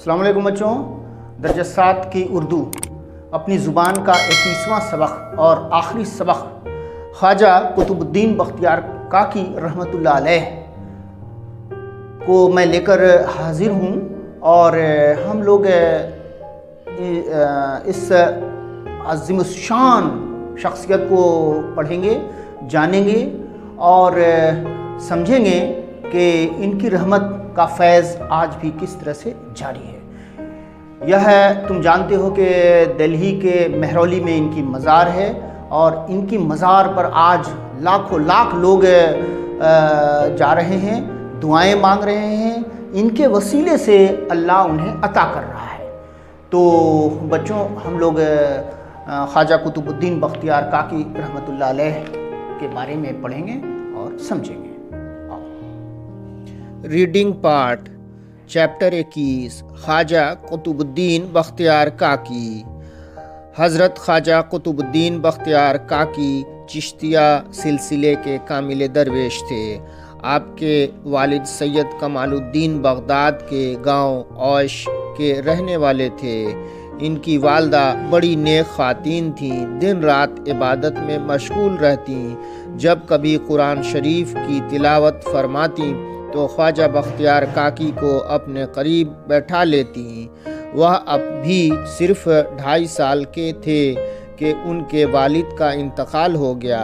السلام علیکم بچوں، درجہ 7 کی اردو اپنی زبان کا 21واں سبق اور آخری سبق خواجہ قطب الدین بختیار کاکی رحمۃ اللہ علیہ کو میں لے کر حاضر ہوں، اور ہم لوگ اس عظیم الشان شخصیت کو پڑھیں گے، جانیں گے اور سمجھیں گے کہ ان کی رحمت کا فیض آج بھی کس طرح سے جاری ہے۔ یہ تم جانتے ہو کہ دہلی کے مہرولی میں ان کی مزار ہے، اور ان کی مزار پر آج لاکھوں لاکھ لوگ جا رہے ہیں، دعائیں مانگ رہے ہیں، ان کے وسیلے سے اللہ انہیں عطا کر رہا ہے۔ تو بچوں، ہم لوگ خواجہ قطب الدین بختیار کاکی رحمۃ اللہ علیہ کے بارے میں پڑھیں گے اور سمجھیں گے۔ ریڈنگ پارٹ، چیپٹر 21، خواجہ قطب الدین بختیار کاکی۔ حضرت خواجہ قطب الدین بختیار کاکی چشتیہ سلسلے کے کامل درویش تھے۔ آپ کے والد سید کمال الدین بغداد کے گاؤں اوش کے رہنے والے تھے۔ ان کی والدہ بڑی نیک خواتین تھیں، دن رات عبادت میں مشغول رہتیں۔ جب کبھی قرآن شریف کی تلاوت فرماتیں تو خواجہ بختیار کاکی کو اپنے قریب بیٹھا لیتی۔ وہ اب بھی صرف 2.5 سال کے تھے کہ ان کے والد کا انتقال ہو گیا۔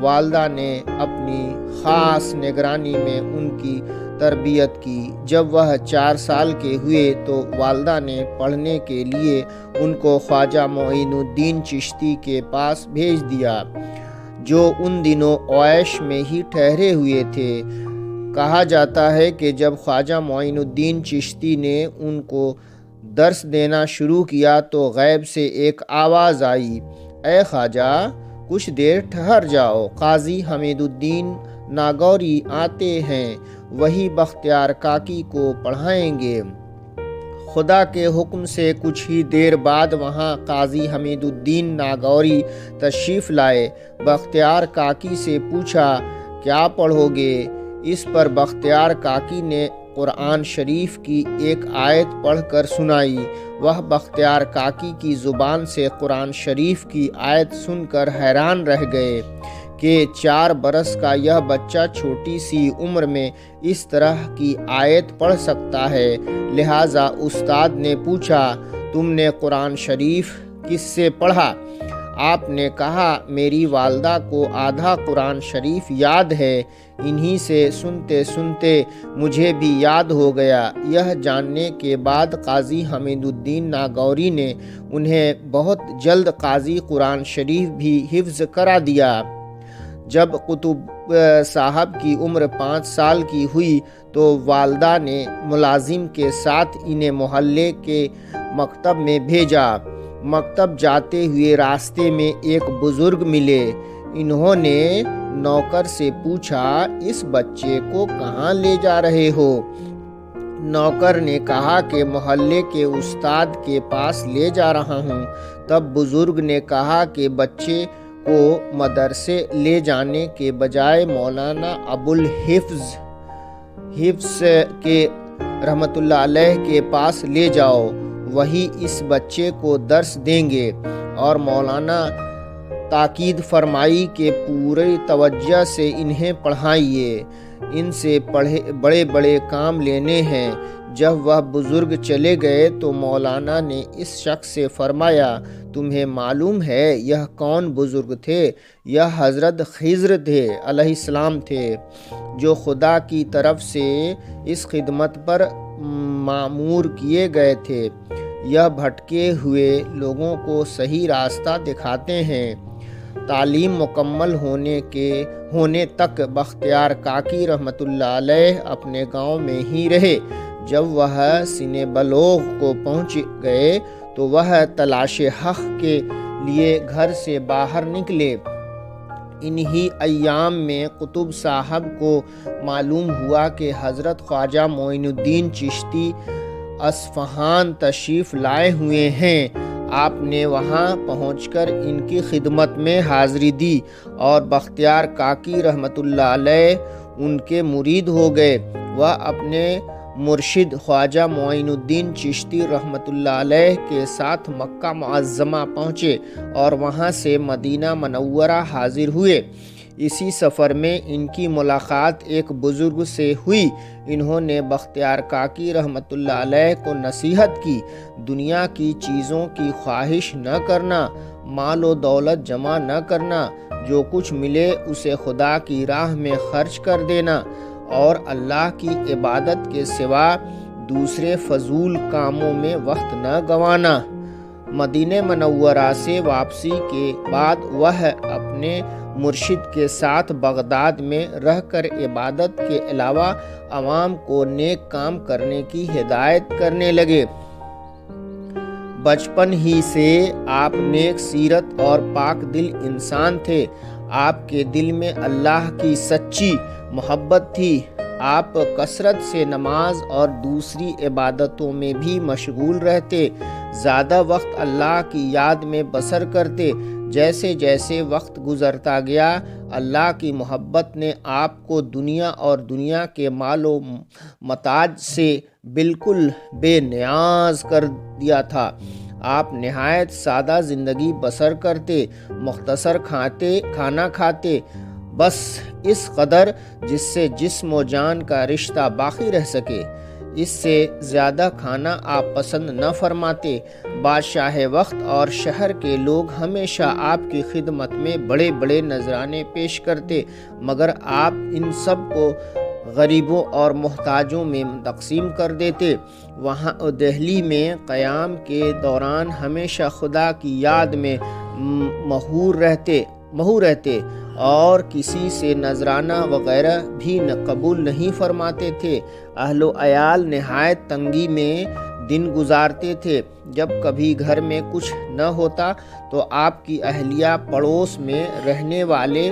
والدہ نے اپنی خاص نگرانی میں ان کی تربیت کی۔ جب وہ 4 سال کے ہوئے تو والدہ نے پڑھنے کے لیے ان کو خواجہ معین الدین چشتی کے پاس بھیج دیا، جو ان دنوں اویش میں ہی ٹھہرے ہوئے تھے۔ کہا جاتا ہے کہ جب خواجہ معین الدین چشتی نے ان کو درس دینا شروع کیا تو غیب سے ایک آواز آئی، اے خواجہ، کچھ دیر ٹھہر جاؤ، قاضی حمید الدین ناگوری آتے ہیں، وہی بختیار کاکی کو پڑھائیں گے۔ خدا کے حکم سے کچھ ہی دیر بعد وہاں قاضی حمید الدین ناگوری تشریف لائے۔ بختیار کاکی سے پوچھا، کیا پڑھو گے؟ اس پر بختیار کاکی نے قرآن شریف کی ایک آیت پڑھ کر سنائی۔ وہ بختیار کاکی کی زبان سے قرآن شریف کی آیت سن کر حیران رہ گئے کہ 4 برس کا یہ بچہ چھوٹی سی عمر میں اس طرح کی آیت پڑھ سکتا ہے۔ لہٰذا استاد نے پوچھا، تم نے قرآن شریف کس سے پڑھا؟ آپ نے کہا، میری والدہ کو آدھا قرآن شریف یاد ہے، انہی سے سنتے سنتے مجھے بھی یاد ہو گیا۔ یہ جاننے کے بعد قاضی حمید الدین ناگوری نے انہیں بہت جلد قاضی قرآن شریف بھی حفظ کرا دیا۔ جب قطب صاحب کی عمر 5 سال کی ہوئی تو والدہ نے ملازم کے ساتھ انہیں محلے کے مکتب میں بھیجا۔ مکتب جاتے ہوئے راستے میں ایک بزرگ ملے۔ انہوں نے نوکر سے پوچھا، اس بچے کو کہاں لے جا رہے ہو؟ نوکر نے کہا کہ محلے کے استاد کے پاس لے جا رہا ہوں۔ تب بزرگ نے کہا کہ بچے کو مدرسے لے جانے کے بجائے مولانا ابوالحفظ کے رحمۃ اللہ علیہ کے پاس لے جاؤ، وہی اس بچے کو درس دیں گے۔ اور مولانا تاکید فرمائی کہ پوری توجہ سے انہیں پڑھائیے، ان سے بڑے بڑے کام لینے ہیں۔ جب وہ بزرگ چلے گئے تو مولانا نے اس شخص سے فرمایا، تمہیں معلوم ہے یہ کون بزرگ تھے؟ یہ حضرت خضر تھے علیہ السلام تھے، جو خدا کی طرف سے اس خدمت پر مامور کیے گئے تھے۔ یہ بھٹکے ہوئے لوگوں کو صحیح راستہ دکھاتے ہیں۔ تعلیم مکمل ہونے تک بختیار کاکی رحمۃ اللہ علیہ اپنے گاؤں میں ہی رہے۔ جب وہ سن بلوغ کو پہنچ گئے تو وہ تلاش حق کے لیے گھر سے باہر نکلے۔ انہی ایام میں قطب صاحب کو معلوم ہوا کہ حضرت خواجہ معین الدین چشتی اصفہان تشریف لائے ہوئے ہیں۔ آپ نے وہاں پہنچ کر ان کی خدمت میں حاضری دی اور بختیار کاکی رحمۃ اللہ علیہ ان کے مرید ہو گئے۔ وہ اپنے مرشد خواجہ معین الدین چشتی رحمۃ اللہ علیہ کے ساتھ مکہ معظمہ پہنچے اور وہاں سے مدینہ منورہ حاضر ہوئے۔ اسی سفر میں ان کی ملاقات ایک بزرگ سے ہوئی۔ انہوں نے بختیار کاکی رحمۃ اللہ علیہ کو نصیحت کی، دنیا کی چیزوں کی خواہش نہ کرنا، مال و دولت جمع نہ کرنا، جو کچھ ملے اسے خدا کی راہ میں خرچ کر دینا اور اللہ کی عبادت کے سوا دوسرے فضول کاموں میں وقت نہ گنوانا۔ مدینہ منورہ سے واپسی کے بعد وہ اپنے مرشد کے ساتھ بغداد میں رہ کر عبادت کے علاوہ عوام کو نیک کام کرنے کی ہدایت کرنے لگے۔ بچپن ہی سے آپ نیک سیرت اور پاک دل انسان تھے۔ آپ کے دل میں اللہ کی سچی محبت تھی۔ آپ کثرت سے نماز اور دوسری عبادتوں میں بھی مشغول رہتے، زیادہ وقت اللہ کی یاد میں بسر کرتے۔ جیسے جیسے وقت گزرتا گیا، اللہ کی محبت نے آپ کو دنیا اور دنیا کے مال و متاع سے بالکل بے نیاز کر دیا تھا۔ آپ نہایت سادہ زندگی بسر کرتے، مختصر کھانا کھاتے، بس اس قدر جس سے جسم و جان کا رشتہ باقی رہ سکے۔ اس سے زیادہ کھانا آپ پسند نہ فرماتے۔ بادشاہ وقت اور شہر کے لوگ ہمیشہ آپ کی خدمت میں بڑے بڑے نذرانے پیش کرتے، مگر آپ ان سب کو غریبوں اور محتاجوں میں تقسیم کر دیتے۔ وہاں دہلی میں قیام کے دوران ہمیشہ خدا کی یاد میں مہور رہتے اور کسی سے نذرانہ وغیرہ بھی قبول نہیں فرماتے تھے۔ اہل و عیال نہایت تنگی میں دن گزارتے تھے۔ جب کبھی گھر میں کچھ نہ ہوتا تو آپ کی اہلیہ پڑوس میں رہنے والے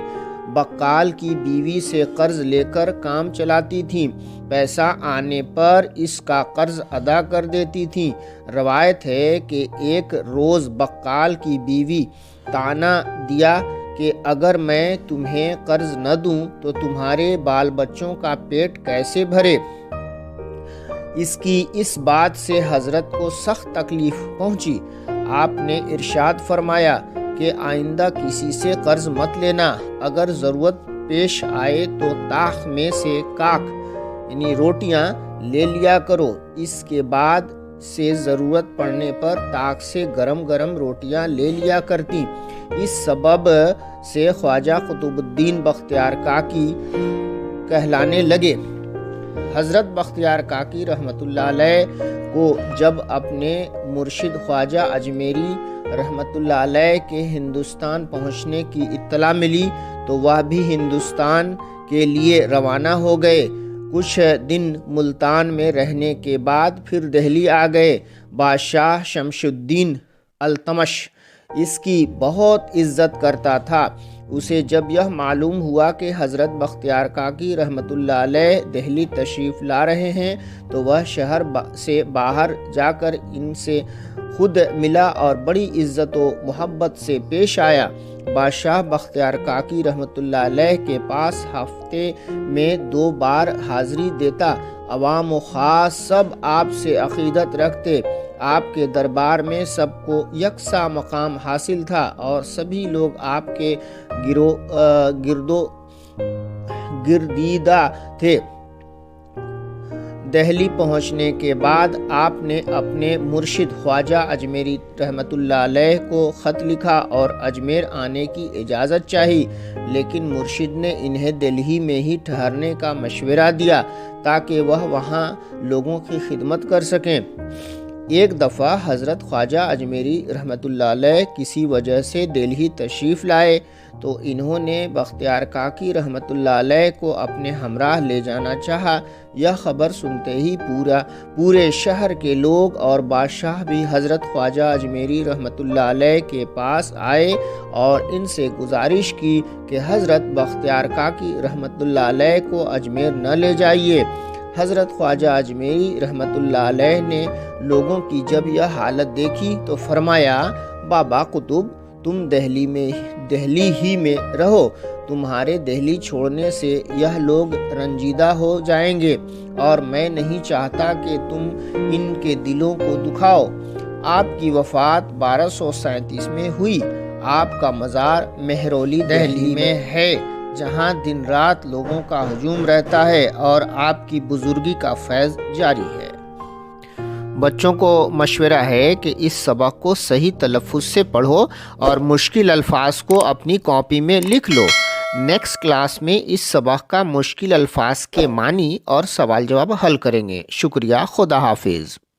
بقال کی بیوی سے قرض لے کر کام چلاتی تھیں۔ پیسہ آنے پر اس کا قرض ادا کر دیتی تھیں۔ روایت ہے کہ ایک روز بقال کی بیوی طعنہ دیا کہ اگر میں تمہیں قرض نہ دوں تو تمہارے بال بچوں کا پیٹ کیسے بھرے؟ اس بات سے حضرت کو سخت تکلیف پہنچی۔ آپ نے ارشاد فرمایا کہ آئندہ کسی سے قرض مت لینا، اگر ضرورت پیش آئے تو طاق میں سے کاک یعنی روٹیاں لے لیا کرو۔ اس کے بعد سے ضرورت پڑنے پر طاق سے گرم گرم روٹیاں لے لیا کرتی۔ اس سبب سے خواجہ قطب الدین بختیار کاکی کہلانے لگے۔ حضرت بختیار کاکی رحمۃ اللہ علیہ کو جب اپنے مرشد خواجہ اجمیری رحمۃ اللہ علیہ کے ہندوستان پہنچنے کی اطلاع ملی تو وہ بھی ہندوستان کے لیے روانہ ہو گئے۔ کچھ دن ملتان میں رہنے کے بعد پھر دہلی آ گئے۔ بادشاہ شمس الدین التمش اس کی بہت عزت کرتا تھا۔ اسے جب یہ معلوم ہوا کہ حضرت بختیار کاکی رحمۃ اللہ علیہ دہلی تشریف لا رہے ہیں تو وہ شہر سے باہر جا کر ان سے خود ملا اور بڑی عزت و محبت سے پیش آیا۔ بادشاہ بختیار کاکی رحمۃ اللہ علیہ کے پاس ہفتے میں 2 بار حاضری دیتا۔ عوام و خاص سب آپ سے عقیدت رکھتے۔ آپ کے دربار میں سب کو یکساں مقام حاصل تھا اور سبھی لوگ آپ کے گردیدہ تھے۔ دہلی پہنچنے کے بعد آپ نے اپنے مرشد خواجہ اجمیری رحمۃ اللہ علیہ کو خط لکھا اور اجمیر آنے کی اجازت چاہی، لیکن مرشد نے انہیں دہلی میں ہی ٹھہرنے کا مشورہ دیا تاکہ وہ وہاں لوگوں کی خدمت کر سکیں۔ ایک دفعہ حضرت خواجہ اجمیری رحمۃ اللہ علیہ کسی وجہ سے دہلی تشریف لائے تو انہوں نے بختیار کاکی رحمۃ اللہ علیہ کو اپنے ہمراہ لے جانا چاہا۔ یہ خبر سنتے ہی پورے شہر کے لوگ اور بادشاہ بھی حضرت خواجہ اجمیری رحمۃ اللہ علیہ کے پاس آئے اور ان سے گزارش کی کہ حضرت بختیار کاکی رحمۃ اللہ علیہ کو اجمیر نہ لے جائیے۔ حضرت خواجہ اجمیری رحمۃ اللہ علیہ نے لوگوں کی جب یہ حالت دیکھی تو فرمایا، بابا قطب تم دہلی ہی میں رہو، تمہارے دہلی چھوڑنے سے یہ لوگ رنجیدہ ہو جائیں گے اور میں نہیں چاہتا کہ تم ان کے دلوں کو دکھاؤ۔ آپ کی وفات 1237 میں ہوئی۔ آپ کا مزار مہرولی دہلی میں ہے، جہاں دن رات لوگوں کا ہجوم رہتا ہے اور آپ کی بزرگی کا فیض جاری ہے۔ بچوں کو مشورہ ہے کہ اس سبق کو صحیح تلفظ سے پڑھو اور مشکل الفاظ کو اپنی کاپی میں لکھ لو۔ نیکسٹ کلاس میں اس سبق کا مشکل الفاظ کے معنی اور سوال جواب حل کریں گے۔ شکریہ، خدا حافظ۔